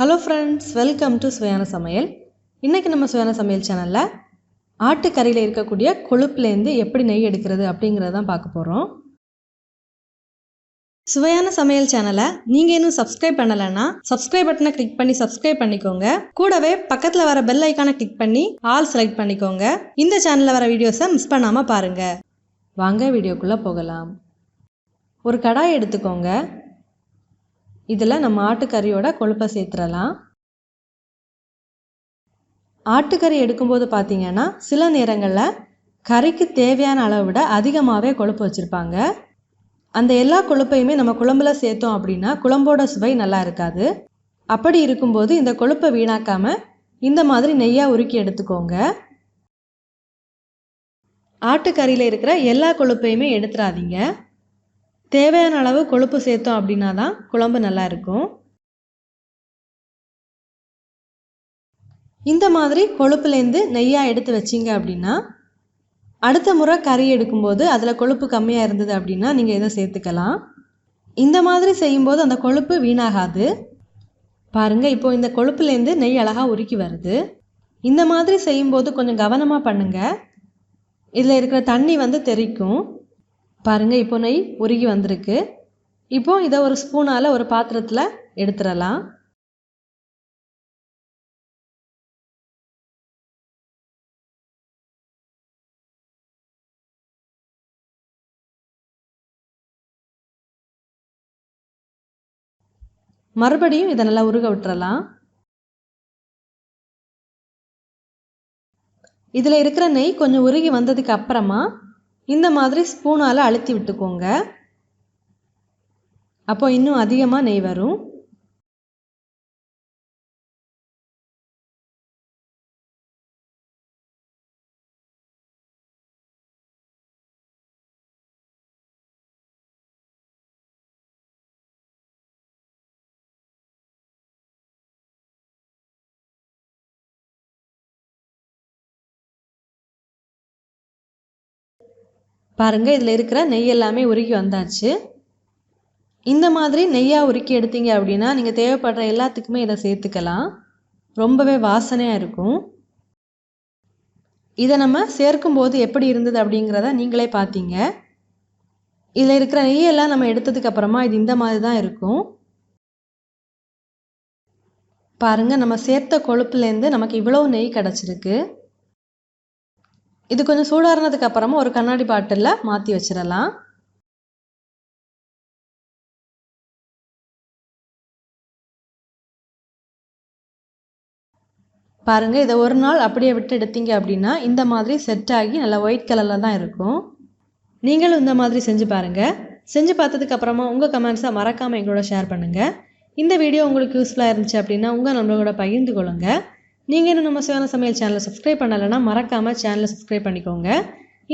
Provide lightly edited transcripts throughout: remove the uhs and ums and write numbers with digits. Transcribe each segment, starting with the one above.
Hello friends, welcome to சுவையான சமையல். இன்றைக்கி நம்ம சுவையான சமையல் சேனலில் ஆட்டுக்கறியில் இருக்கக்கூடிய கொழுப்புலேருந்து எப்படி நெய் எடுக்கிறது அப்படிங்கிறத தான் பார்க்க போகிறோம். சுவையான சமையல் சேனலை நீங்கள் இன்னும் சப்ஸ்கிரைப் பண்ணலைன்னா சப்ஸ்கிரைப் பட்டனை கிளிக் பண்ணி சப்ஸ்கிரைப் பண்ணிக்கோங்க. கூடவே பக்கத்தில் வர பெல் ஐக்கானை கிளிக் பண்ணி ஆல் செலக்ட் பண்ணிக்கோங்க. இந்த சேனலில் வர வீடியோஸை மிஸ் பண்ணாமல் பாருங்கள். வாங்க வீடியோக்குள்ளே போகலாம். ஒரு கடாய் எடுத்துக்கோங்க. இதில் நம்ம ஆட்டுக்கறியோட கொழுப்பை சேர்த்துடலாம். ஆட்டுக்கறி எடுக்கும்போது பார்த்திங்கன்னா சில நேரங்களில் கறிக்கு தேவையான அளவை விட அதிகமாகவே கொழுப்பு வச்சுருப்பாங்க. அந்த எல்லா கொழுப்பையுமே நம்ம குழம்புல சேர்த்தோம் அப்படின்னா குழம்போட சுவை நல்லா இருக்காது. அப்படி இருக்கும்போது இந்த கொழுப்பை வீணாக்காமல் இந்த மாதிரி நெய்யாக உருக்கி எடுத்துக்கோங்க. ஆட்டுக்கறியில் இருக்கிற எல்லா கொழுப்பையுமே எடுத்துடாதீங்க. தேவையான அளவு கொழுப்பு சேர்த்தோம் அப்படின்னா தான் குழம்பு நல்லா இருக்கும். இந்த மாதிரி கொழுப்புலேருந்து நெய்யாக எடுத்து வச்சிங்க அப்படின்னா அடுத்த முறை கறி எடுக்கும்போது அதில் கொழுப்பு கம்மியாக இருந்தது அப்படின்னா நீங்கள் இதை சேர்த்துக்கலாம். இந்த மாதிரி செய்யும்போது அந்த கொழுப்பு வீணாகாது. பாருங்கள், இப்போ இந்த கொழுப்புலேருந்து நெய் அழகாக உருக்கி வருது. இந்த மாதிரி செய்யும்போது கொஞ்சம் கவனமாக பண்ணுங்கள். இதில் இருக்கிற தண்ணி தெறிக்கும். பாருங்கள், இப்போ நெய் உருகி வந்திருக்கு. இப்போ இதை ஒரு ஸ்பூனால் ஒரு பாத்திரத்தில் எடுத்துடலாம். மறுபடியும் இதை நல்லா உருக விட்டுறலாம். இதில் இருக்கிற நெய் கொஞ்சம் உருகி வந்ததுக்கு அப்புறமா இந்த மாதிரி ஸ்பூனால் அழுத்தி விட்டுக்கோங்க. அப்போ இன்னும் அதிகமாக நெய் வரும். பாருங்கள், இதில் இருக்கிற நெய் எல்லாமே உருகி வந்தாச்சு. இந்த மாதிரி நெய்யாக உருக்கி எடுத்தீங்க அப்படின்னா நீங்கள் தேவைப்படுற எல்லாத்துக்குமே இதை சேர்த்துக்கலாம். ரொம்பவே வாசனையாக இருக்கும். இதை நம்ம சேர்க்கும்போது எப்படி இருந்தது அப்படிங்கிறத நீங்களே பார்த்தீங்க. இதில் இருக்கிற நெய்யெல்லாம் நம்ம எடுத்ததுக்கு அப்புறமா இது இந்த மாதிரி தான் இருக்கும். பாருங்கள், நம்ம சேர்த்த கொழுப்புலேருந்து நமக்கு இவ்வளோ நெய் கிடச்சிருக்கு. இது கொஞ்சம் சூடாறினதுக்கு அப்புறமா ஒரு கண்ணாடி பாட்டிலில் மாற்றி வச்சிடலாம். பாருங்கள், இதை ஒரு நாள் அப்படியே விட்டு எடுத்தீங்க அப்படின்னா இந்த மாதிரி செட் ஆகி நல்லா ஒயிட் கலரில் தான் இருக்கும். நீங்களும் இந்த மாதிரி செஞ்சு பாருங்கள். செஞ்சு பார்த்ததுக்கு அப்புறமா உங்கள் கமெண்ட்ஸை மறக்காமல் எங்களோட ஷேர் பண்ணுங்கள். இந்த வீடியோ உங்களுக்கு யூஸ்ஃபுல்லாக இருந்துச்சு அப்படின்னா உங்கள் நம்மளோட பகிர்ந்து கொள்ளுங்கள். நீங்கள் இன்னும் நம்ம சுவையான சமையல் சேனலை சப்ஸ்கிரைப் பண்ணலைன்னா மறக்காமல் சேனலை சப்ஸ்கிரைப் பண்ணிக்கோங்க.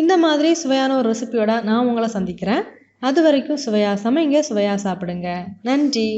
இந்த மாதிரி சுவையான ஒரு ரெசிபியோட நான் உங்களை சந்திக்கிறேன். அது வரைக்கும் சுவையாக சமைங்க, சுவையாக சாப்பிடுங்க. நன்றி.